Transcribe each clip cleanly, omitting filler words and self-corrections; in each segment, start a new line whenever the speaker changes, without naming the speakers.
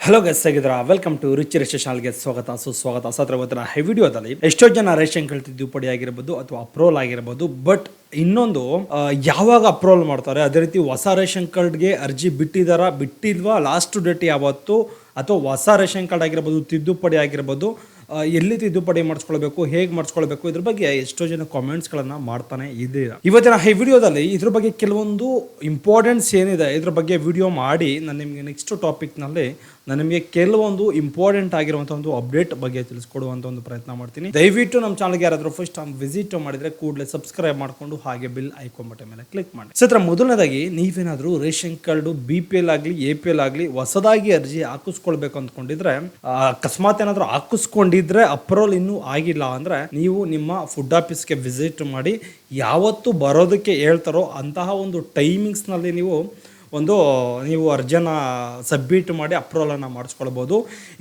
Hello guys, ಹೇಗಿದ್ದೀರಾ? Welcome to rich ration ಶಾಲ್ಗೆ ಸ್ವಾಗತ ಸುಸ್ವಾಗತ. ಇವತ್ತಿನ ಈ ವಿಡಿಯೋದಲ್ಲಿ ಎಷ್ಟೋ ಜನ ರೇಷನ್ ತಿದ್ದುಪಡಿ ಆಗಿರ್ಬೋದು ಅಥವಾ ಅಪ್ರೂವಲ್ ಆಗಿರ್ಬೋದು. ಬಟ್ ಇನ್ನೊಂದು ಯಾವಾಗ ಅಪ್ರೂವಲ್ ಮಾಡ್ತಾರೆ, ಅದೇ ರೀತಿ ಹೊಸ ರೇಷನ್ ಕಾರ್ಡ್ಗೆ ಅರ್ಜಿ ಬಿಟ್ಟಿಲ್ವಾ, ಲಾಸ್ಟ್ ಡೇಟ್ ಯಾವತ್ತು, ಅಥವಾ ಹೊಸ ರೇಷನ್ ಕಾರ್ಡ್ ಆಗಿರ್ಬೋದು, ತಿದ್ದುಪಡಿ ಆಗಿರ್ಬೋದು, ಎಲ್ಲಿ ತಿದ್ದುಪಡಿ ಮಾಡಿಸ್ಕೊಳ್ಬೇಕು, ಹೇಗೆ ಮಾಡಿಸ್ಕೊಳ್ಬೇಕು, ಇದ್ರ ಬಗ್ಗೆ ಎಷ್ಟೋ ಜನ ಕಾಮೆಂಟ್ಸ್ಗಳನ್ನು ಮಾಡ್ತಾನೆ ಇದ್ದೀರಾ. ಇವತ್ತಿನ ಈ ವಿಡಿಯೋದಲ್ಲಿ ಇದ್ರ ಬಗ್ಗೆ ಕೆಲವೊಂದು ಇಂಪಾರ್ಟೆನ್ಸ್ ಏನಿದೆ ಇದ್ರ ಬಗ್ಗೆ ವಿಡಿಯೋ ಮಾಡಿ ನಾನು ನಿಮಗೆ ನೆಕ್ಸ್ಟ್ ಟಾಪಿಕ್ನಲ್ಲಿ ನಾನು ನಿಮಗೆ ಕೆಲವೊಂದು ಇಂಪಾರ್ಟೆಂಟ್ ಆಗಿರುವಂಥ ಒಂದು ಅಪ್ಡೇಟ್ ಬಗ್ಗೆ ತಿಳಿಸ್ಕೊಡುವಂಥ ಒಂದು ಪ್ರಯತ್ನ ಮಾಡ್ತೀನಿ. ದಯವಿಟ್ಟು ನಮ್ಮ ಚಾನಲ್ಗೆ ಯಾರಾದರೂ ಫಸ್ಟ್ ಟೈಮ್ ವಿಸಿಟ್ ಮಾಡಿದ್ರೆ ಕೂಡಲೇ ಸಬ್ಸ್ಕ್ರೈಬ್ ಮಾಡಿಕೊಂಡು ಹಾಗೆ ಬಿಲ್ ಐಕಾನ್ ಬಟನ್ ಮೇಲೆ ಕ್ಲಿಕ್ ಮಾಡಿ. ಸತ್ರ ಮೊದಲನೇದಾಗಿ ನೀವೇನಾದರೂ ರೇಷನ್ ಕಾರ್ಡು BPL ಆಗಲಿ APL ಆಗಲಿ ಹೊಸದಾಗಿ ಅರ್ಜಿ ಹಾಕಿಸ್ಕೊಳ್ಬೇಕು ಅಂದ್ಕೊಂಡಿದ್ರೆ, ಅಕಸ್ಮಾತ್ ಏನಾದರೂ ಹಾಕಿಸ್ಕೊಂಡಿದ್ರೆ ಅಪ್ರೂವಲ್ ಇನ್ನೂ ಆಗಿಲ್ಲ ಅಂದರೆ ನೀವು ನಿಮ್ಮ ಫುಡ್ ಆಫೀಸ್ಗೆ ವಿಸಿಟ್ ಮಾಡಿ ಯಾವತ್ತು ಬರೋದಕ್ಕೆ ಹೇಳ್ತಾರೋ ಅಂತಹ ಒಂದು ಟೈಮಿಂಗ್ಸ್ನಲ್ಲಿ ನೀವು ಅರ್ಜಿನ ಸಬ್ಮಿಟ್ ಮಾಡಿ ಅಪ್ರೂವಲನ್ನು ಮಾಡಿಸ್ಕೊಳ್ಬೋದು.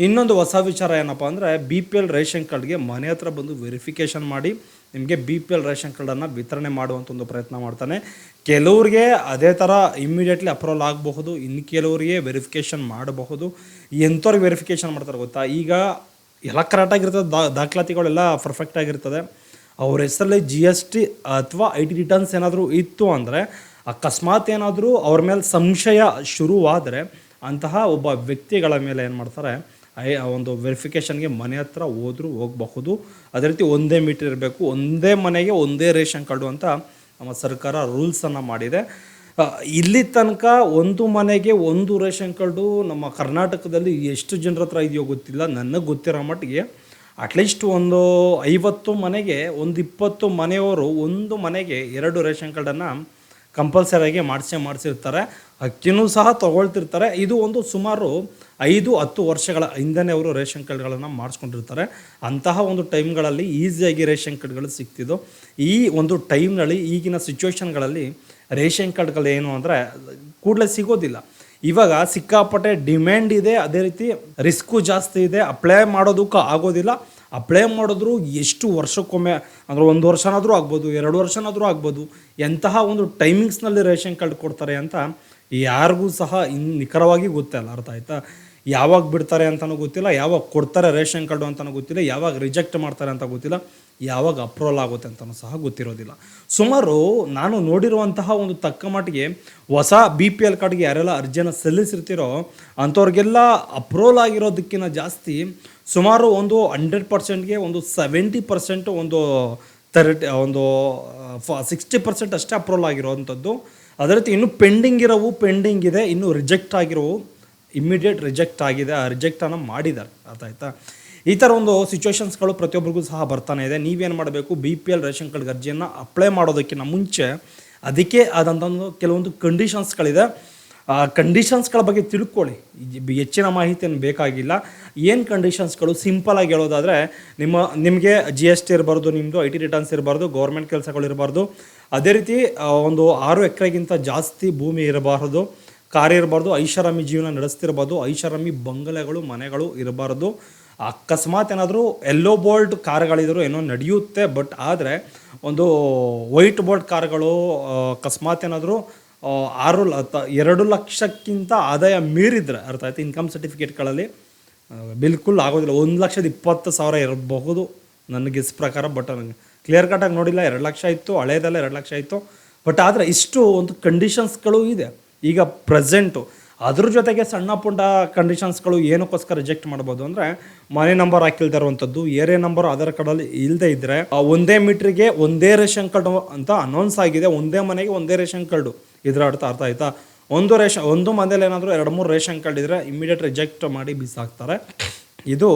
ಇನ್ನೊಂದು ಹೊಸ ವಿಚಾರ ಏನಪ್ಪ ಅಂದರೆ BPL ರೇಷನ್ ಕಾರ್ಡ್ಗೆ ಮನೆ ಹತ್ರ ಬಂದು ವೆರಿಫಿಕೇಷನ್ ಮಾಡಿ ನಿಮಗೆ BPL ರೇಷನ್ ಕಾರ್ಡನ್ನು ವಿತರಣೆ ಮಾಡುವಂಥ ಒಂದು ಪ್ರಯತ್ನ ಮಾಡ್ತಾನೆ. ಕೆಲವ್ರಿಗೆ ಅದೇ ಥರ ಇಮ್ಮಿಡಿಯೇಟ್ಲಿ ಅಪ್ರೂವಲ್ ಆಗಬಹುದು, ಇನ್ನು ಕೆಲವರಿಗೆ ವೆರಿಫಿಕೇಷನ್ ಮಾಡಬಹುದು. ಎಂಥವ್ರಿಗೆ ವೆರಿಫಿಕೇಷನ್ ಮಾಡ್ತಾರೆ ಗೊತ್ತಾ? ಈಗ ಎಲ್ಲ ಕರೆಕ್ಟಾಗಿರ್ತದೆ, ದಾಖಲಾತಿಗಳೆಲ್ಲ ಪರ್ಫೆಕ್ಟಾಗಿರ್ತದೆ. ಅವ್ರ ಹೆಸರಲ್ಲಿ GST ಅಥವಾ IT ರಿಟರ್ನ್ಸ್ ಏನಾದರೂ ಇತ್ತು ಅಂದರೆ, ಅಕಸ್ಮಾತ್ ಏನಾದರೂ ಅವ್ರ ಮೇಲೆ ಸಂಶಯ ಶುರುವಾದರೆ ಅಂತಹ ಒಬ್ಬ ವ್ಯಕ್ತಿಗಳ ಮೇಲೆ ಏನು ಮಾಡ್ತಾರೆ, ಒಂದು ವೆರಿಫಿಕೇಷನ್ಗೆ ಮನೆ ಹತ್ರ ಹೋಗಬಹುದು. ಅದೇ ರೀತಿ ಒಂದೇ ಮೀಟರ್ ಇರಬೇಕು, ಒಂದೇ ಮನೆಗೆ ಒಂದೇ ರೇಷನ್ ಕಾರ್ಡು ಅಂತ ನಮ್ಮ ಸರ್ಕಾರ ರೂಲ್ಸನ್ನು ಮಾಡಿದೆ. ಇಲ್ಲಿ ತನಕ ಒಂದು ಮನೆಗೆ ಒಂದು ರೇಷನ್ ಕಾರ್ಡು ನಮ್ಮ ಕರ್ನಾಟಕದಲ್ಲಿ ಎಷ್ಟು ಜನರ ಹತ್ರ ಇದೆಯೋ ಗೊತ್ತಿಲ್ಲ. ನನಗೆ ಗೊತ್ತಿರೋ ಮಟ್ಟಿಗೆ ಅಟ್ಲೀಸ್ಟ್ ಒಂದು 50 ಮನೆಗೆ ಒಂದು 20 ಮನೆಯವರು ಒಂದು ಮನೆಗೆ 2 ರೇಷನ್ ಕಾರ್ಡನ್ನು ಕಂಪಲ್ಸರಿಯಾಗಿ ಮಾಡಿಸಿರ್ತಾರೆ. ಅಕ್ಕಿನೂ ಸಹ ತೊಗೊಳ್ತಿರ್ತಾರೆ. ಇದು ಒಂದು ಸುಮಾರು 5-10 ವರ್ಷಗಳ ಹಿಂದೆನೇ ಅವರು ರೇಷನ್ ಕಾರ್ಡ್ಗಳನ್ನು ಮಾಡಿಸ್ಕೊಂಡಿರ್ತಾರೆ. ಅಂತಹ ಒಂದು ಟೈಮ್ಗಳಲ್ಲಿ ಈಸಿಯಾಗಿ ರೇಷನ್ ಕಾರ್ಡ್ಗಳು ಸಿಗ್ತಿದ್ದು. ಈ ಒಂದು ಟೈಮ್ನಲ್ಲಿ ಈಗಿನ ಸಿಚುವೇಶನ್ಗಳಲ್ಲಿ ರೇಷನ್ ಕಾರ್ಡ್ಗಳು ಏನು ಅಂದರೆ ಕೂಡಲೇ ಸಿಗೋದಿಲ್ಲ. ಇವಾಗ ಸಿಕ್ಕಾಪಟ್ಟೆ ಡಿಮ್ಯಾಂಡ್ ಇದೆ, ಅದೇ ರೀತಿ ರಿಸ್ಕು ಜಾಸ್ತಿ ಇದೆ. ಅಪ್ಲೈ ಮಾಡೋದಕ್ಕೂ ಆಗೋದಿಲ್ಲ. ಅಪ್ಲೈ ಮಾಡಿದ್ರು ಎಷ್ಟು ವರ್ಷಕ್ಕೊಮ್ಮೆ ಅಂದರೆ 1 ವರ್ಷನಾದರೂ ಆಗ್ಬೋದು, 2 ವರ್ಷನಾದರೂ ಆಗ್ಬೋದು. ಎಂತಹ ಒಂದು ಟೈಮಿಂಗ್ಸ್ನಲ್ಲಿ ರೇಷನ್ ಕಾರ್ಡ್ ಕೊಡ್ತಾರೆ ಅಂತ ಯಾರಿಗೂ ಸಹ ನಿಖರವಾಗಿ ಗೊತ್ತಿಲ್ಲ. ಅರ್ಥ ಆಯ್ತಾ? ಯಾವಾಗ ಬಿಡ್ತಾರೆ ಅಂತಲೂ ಗೊತ್ತಿಲ್ಲ, ಯಾವಾಗ ಕೊಡ್ತಾರೆ ರೇಷನ್ ಕಾರ್ಡು ಅಂತಲೂ ಗೊತ್ತಿಲ್ಲ, ಯಾವಾಗ ರಿಜೆಕ್ಟ್ ಮಾಡ್ತಾರೆ ಅಂತ ಗೊತ್ತಿಲ್ಲ, ಯಾವಾಗ ಅಪ್ರೂವಲ್ ಆಗುತ್ತೆ ಅಂತಲೂ ಸಹ ಗೊತ್ತಿರೋದಿಲ್ಲ. ಸುಮಾರು ನಾನು ನೋಡಿರುವಂತಹ ಒಂದು ತಕ್ಕ ಮಟ್ಟಿಗೆ ಹೊಸ BPL ಕಾರ್ಡ್ಗೆ ಯಾರೆಲ್ಲ ಅರ್ಜಿಯನ್ನು ಸಲ್ಲಿಸಿರ್ತೀರೋ ಅಂಥವ್ರಿಗೆಲ್ಲ ಅಪ್ರೂವಲ್ ಆಗಿರೋದಕ್ಕಿಂತ ಜಾಸ್ತಿ ಸುಮಾರು ಒಂದು 100%ಗೆ ಒಂದು 70%, ಒಂದು 60% ಅಷ್ಟೇ ಅಪ್ರೂವಲ್ ಆಗಿರೋವಂಥದ್ದು. ಅದೇ ರೀತಿ ಇನ್ನೂ ಪೆಂಡಿಂಗ್ ಇದೆ, ಇನ್ನೂ ರಿಜೆಕ್ಟ್ ಆಗಿರೋವು ಇಮ್ಮಿಡಿಯೇಟ್ ರಿಜೆಕ್ಟ್ ಆಗಿದೆ, ಆ ರಿಜೆಕ್ಟನ್ನು ಮಾಡಿದ್ದಾರೆ. ಅರ್ಥ ಆಯ್ತಾ? ಈ ಥರ ಒಂದು ಸಿಚುವೇಶನ್ಸ್ಗಳು ಪ್ರತಿಯೊಬ್ಬರಿಗೂ ಸಹ ಬರ್ತಾನೆ ಇದೆ. ನೀವೇನು ಮಾಡಬೇಕು, BPL ರೇಷನ್ ಕಾರ್ಡ್ಗೆ ಅರ್ಜಿಯನ್ನು ಅಪ್ಲೈ ಮಾಡೋದಕ್ಕಿಂತ ಮುಂಚೆ ಅದಕ್ಕೆ ಆದಂಥ ಕೆಲವೊಂದು ಕಂಡೀಷನ್ಸ್ಗಳಿದೆ. ಆ ಕಂಡೀಷನ್ಸ್ಗಳ ಬಗ್ಗೆ ತಿಳ್ಕೊಳ್ಳಿ. ಹೆಚ್ಚಿನ ಮಾಹಿತಿಯನ್ನು ಬೇಕಾಗಿಲ್ಲ. ಏನು ಕಂಡೀಷನ್ಸ್ಗಳು ಸಿಂಪಲಾಗಿ ಹೇಳೋದಾದರೆ, ನಿಮಗೆ GST ಇರಬಾರ್ದು, ನಿಮ್ಮದು IT ರಿಟರ್ನ್ಸ್ ಇರಬಾರ್ದು, ಗೌರ್ಮೆಂಟ್ ಕೆಲಸಗಳು ಇರಬಾರ್ದು, ಅದೇ ರೀತಿ ಒಂದು 6 ಎಕರೆಗಿಂತ ಜಾಸ್ತಿ ಭೂಮಿ ಇರಬಾರ್ದು, ಕಾರ್ ಇರಬಾರ್ದು, ಐಷಾರಾಮಿ ಜೀವನ ನಡೆಸ್ತಿರ್ಬಾರ್ದು, ಐಷಾರಾಮಿ ಬಂಗಲೆಗಳು ಮನೆಗಳು ಇರಬಾರ್ದು. ಅಕಸ್ಮಾತ್ ಏನಾದರೂ ಎಲ್ಲೋ ಬೋಲ್ಡ್ ಕಾರ್ಗಳಿದ್ರು ಏನೋ ನಡೆಯುತ್ತೆ. ಬಟ್ ಆದರೆ ಒಂದು ವೈಟ್ ಬೋಲ್ಡ್ ಕಾರ್ಗಳು ಅಕಸ್ಮಾತ್ ಏನಾದರೂ 2 ಲಕ್ಷಕ್ಕಿಂತ ಆದಾಯ ಮೀರಿದ್ರೆ, ಅರ್ಥ ಆಯ್ತು, ಇನ್ಕಮ್ ಸರ್ಟಿಫಿಕೇಟ್ಗಳಲ್ಲಿ ಬಿಲ್ಕುಲ್ ಆಗೋದಿಲ್ಲ. 1,20,000 ಇರಬಹುದು ನನ್ನ ಗೆಸ್ ಪ್ರಕಾರ. ಬಟ್ ನನಗೆ ಕ್ಲಿಯರ್ ಕಟಾಗಿ ನೋಡಿಲ್ಲ. 2 ಲಕ್ಷ ಇತ್ತು, ಹಳೇದಲ್ಲೇ 2 ಲಕ್ಷ ಇತ್ತು. ಬಟ್ ಆದರೆ ಇಷ್ಟು ಒಂದು ಕಂಡೀಷನ್ಸ್ಗಳು ಇದೆ ಈಗ ಪ್ರೆಸೆಂಟು. ಅದ್ರ ಜೊತೆಗೆ ಸಣ್ಣ ಪುಟ್ಟ ಕಂಡೀಷನ್ಸ್ಗಳು ಏನಕ್ಕೋಸ್ಕರ ರಿಜೆಕ್ಟ್ ಮಾಡ್ಬೋದು ಅಂದರೆ, ಮನೆ ನಂಬರ್ ಹಾಕಿಲ್ದೇ ಇರುವಂಥದ್ದು, ಏರಿಯಾ ನಂಬರ್ ಆಧಾರ್ ಕಾರ್ಡಲ್ಲಿ ಇಲ್ಲದೆ ಇದ್ದರೆ, ಒಂದೇ ಮೀಟ್ರಿಗೆ ಒಂದೇ ರೇಷನ್ ಕಾರ್ಡು ಅಂತ ಅನೌನ್ಸ್ ಆಗಿದೆ. ಒಂದೇ ಮನೆಗೆ ಒಂದೇ ರೇಷನ್ ಕಾರ್ಡು, ಇದರ ಅರ್ಥ ಆಯ್ತಾ? ಒಂದು ಮನೇಲಿ ಏನಾದರೂ 2-3 ರೇಷನ್ ಕಾರ್ಡ್ ಇದ್ದರೆ ಇಮ್ಮಿಡಿಯೇಟ್ ರಿಜೆಕ್ಟ್ ಮಾಡಿ ಬಿಸಾಕ್ತಾರೆ. ಇದು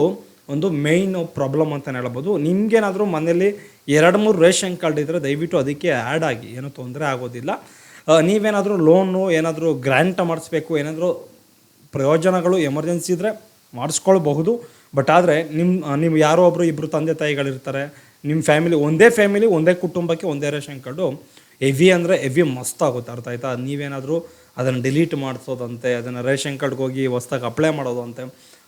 ಒಂದು ಮೇಯ್ನ್ ಪ್ರಾಬ್ಲಮ್ ಅಂತಲೇ ಹೇಳ್ಬೋದು. ನಿಮಗೇನಾದರೂ ಮನೇಲಿ 2-3 ರೇಷನ್ ಕಾರ್ಡ್ ಇದ್ದರೆ ದಯವಿಟ್ಟು ಅದಕ್ಕೆ ಆ್ಯಡ್ ಆಗಿ, ಏನೂ ತೊಂದರೆ ಆಗೋದಿಲ್ಲ. ನೀವೇನಾದರೂ ಲೋನು ಏನಾದರೂ ಗ್ರ್ಯಾಂಟ್ ಮಾಡಿಸ್ಬೇಕು, ಏನಾದರೂ ಪ್ರಯೋಜನಗಳು ಎಮರ್ಜೆನ್ಸಿ ಇದ್ದರೆ ಮಾಡಿಸ್ಕೊಳ್ಬಹುದು. ಬಟ್ ಆದರೆ ನಿಮ್ಮ ಯಾರೋ ಒಬ್ಬರು 2 ತಂದೆ ತಾಯಿಗಳಿರ್ತಾರೆ, ನಿಮ್ಮ ಫ್ಯಾಮಿಲಿ ಒಂದೇ ಕುಟುಂಬಕ್ಕೆ ಒಂದೇ ರೇಷನ್ ಕಾರ್ಡು ಹೆವಿ ಮಸ್ತ್ ಆಗುತ್ತೆ. ಅರ್ಥ ಆಯ್ತಾ? ನೀವೇನಾದರೂ ಅದನ್ನು ಡಿಲೀಟ್ ಮಾಡಿಸೋದಂತೆ, ಅದನ್ನು ರೇಷನ್ ಕಾರ್ಡ್ಗೆ ಹೋಗಿ ಹೊಸ್ದಾಗಿ ಅಪ್ಲೈ ಮಾಡೋದು ಅಂತೆ,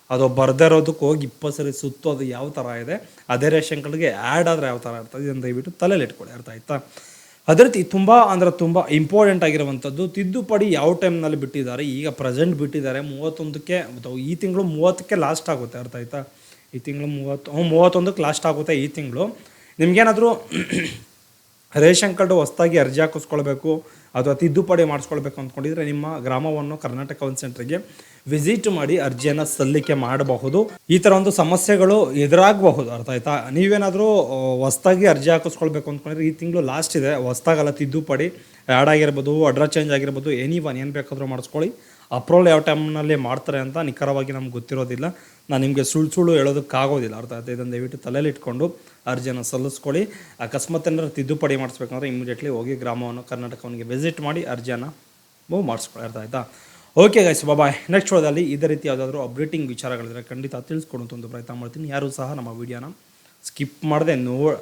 ಅದು ಬರದೇ ಇರೋದಕ್ಕೆ ಹೋಗಿ 20 ಸರಿ ಸುತ್ತೋದು ಯಾವ ಥರ ಇದೆ, ಅದೇ ರೇಷನ್ ಕಾರ್ಡ್ಗೆ ಆ್ಯಡ್ ಆದರೆ ಯಾವ ಥರ ಇರ್ತದೆ, ಇದನ್ನು ದಯವಿಟ್ಟು ತಲೆಯಲ್ಲಿ ಇಟ್ಕೊಳ್ಳಿ. ಅರ್ಥ ಆಯ್ತಾ? ಅದೇ ರೀತಿ ತುಂಬ ಇಂಪಾರ್ಟೆಂಟ್ ಆಗಿರುವಂಥದ್ದು ತಿದ್ದುಪಡಿ ಯಾವ ಟೈಮ್ನಲ್ಲಿ ಬಿಟ್ಟಿದ್ದಾರೆ, ಈಗ ಪ್ರೆಸೆಂಟ್ ಬಿಟ್ಟಿದ್ದಾರೆ 31ಕ್ಕೆ, ಈ ತಿಂಗಳು 30ಕ್ಕೆ ಲಾಸ್ಟ್ ಆಗುತ್ತೆ, ಅರ್ಥ ಆಯ್ತಾ? ಈ ತಿಂಗಳು 31ಕ್ಕೆ ಲಾಸ್ಟ್ ಆಗುತ್ತೆ ಈ ತಿಂಗಳು. ನಿಮ್ಗೇನಾದರೂ ರೇಷನ್ ಕಾರ್ಡು ಹೊಸದಾಗಿ ಅರ್ಜಿ ಹಾಕಿಸ್ಕೊಳ್ಬೇಕು ಅಥವಾ ತಿದ್ದುಪಡಿ ಮಾಡಿಸ್ಕೊಳ್ಬೇಕು ಅಂದ್ಕೊಂಡಿದ್ರೆ ನಿಮ್ಮ ಗ್ರಾಮವನ್ನು ಕರ್ನಾಟಕ ಒನ್ ಸೆಂಟ್ರಿಗೆ ವಿಸಿಟ್ ಮಾಡಿ ಅರ್ಜಿಯನ್ನು ಸಲ್ಲಿಕೆ ಮಾಡಬಹುದು. ಈ ಥರ ಒಂದು ಸಮಸ್ಯೆಗಳು ಎದುರಾಗಬಹುದು, ಅರ್ಥ ಆಯ್ತಾ? ನೀವೇನಾದರೂ ಹೊಸದಾಗಿ ಅರ್ಜಿ ಹಾಕಿಸ್ಕೊಳ್ಬೇಕು ಅಂದ್ಕೊಂಡ್ರೆ ಈ ತಿಂಗಳು ಲಾಸ್ಟ್ ಇದೆ. ಹೊಸದಾಗಲ್ಲ, ತಿದ್ದುಪಡಿ ಆ್ಯಡ್ ಆಗಿರ್ಬೋದು, ಅಡ್ರೆಸ್ ಚೇಂಜ್ ಆಗಿರ್ಬೋದು, ಏನು ಬೇಕಾದರೂ ಮಾಡಿಸ್ಕೊಳ್ಳಿ. ಅಪ್ರೂವಲ್ ಯಾವ ಟೈಮ್ನಲ್ಲಿ ಮಾಡ್ತಾರೆ ಅಂತ ನಿಖರವಾಗಿ ನಮ್ಗೆ ಗೊತ್ತಿರೋದಿಲ್ಲ. ನಾನು ನಿಮಗೆ ಸುಳ್ಳು ಹೇಳೋದಕ್ಕಾಗೋದಿಲ್ಲ, ಅರ್ಥ ಆಯ್ತಾ? ಇದನ್ನು ದಯವಿಟ್ಟು ತಲೆಯಲ್ಲಿ ಇಟ್ಕೊಂಡು ಅರ್ಜಿಯನ್ನು ಸಲ್ಲಿಸ್ಕೊಳ್ಳಿ. ಅಕಸ್ಮಾತ್ ಏನಾದ್ರು ತಿದ್ದುಪಡಿ ಮಾಡಿಸ್ಬೇಕಂದ್ರೆ ಇಮಿಡಿಯೇಟ್ಲಿ ಹೋಗಿ ಗ್ರಾಮವನ್ನು ಕರ್ನಾಟಕವನಿಗೆ ವಿಸಿಟ್ ಮಾಡಿ ಅರ್ಜಿಯನ್ನು ಮಾಡಿಸ್ಕೊಳ್ಳಿ, ಅರ್ಥ ಆಯ್ತಾ? ಓಕೆ ಗೈಸ್, ಬಾಯ್. ನೆಕ್ಸ್ಟ್ ಹೋದಲ್ಲಿ ಇದೇ ರೀತಿ ಯಾವುದಾದ್ರೂ ಅಪ್ಡೇಟಿಂಗ್ ವಿಚಾರಗಳಿದ್ರೆ ಖಂಡಿತ ತಿಳಿಸ್ಕೊಡುವಂಥ ಒಂದು ಪ್ರಯತ್ನ ಮಾಡ್ತೀನಿ. ಯಾರೂ ಸಹ ನಮ್ಮ ವೀಡಿಯೋನ ಸ್ಕಿಪ್ ಮಾಡದೆ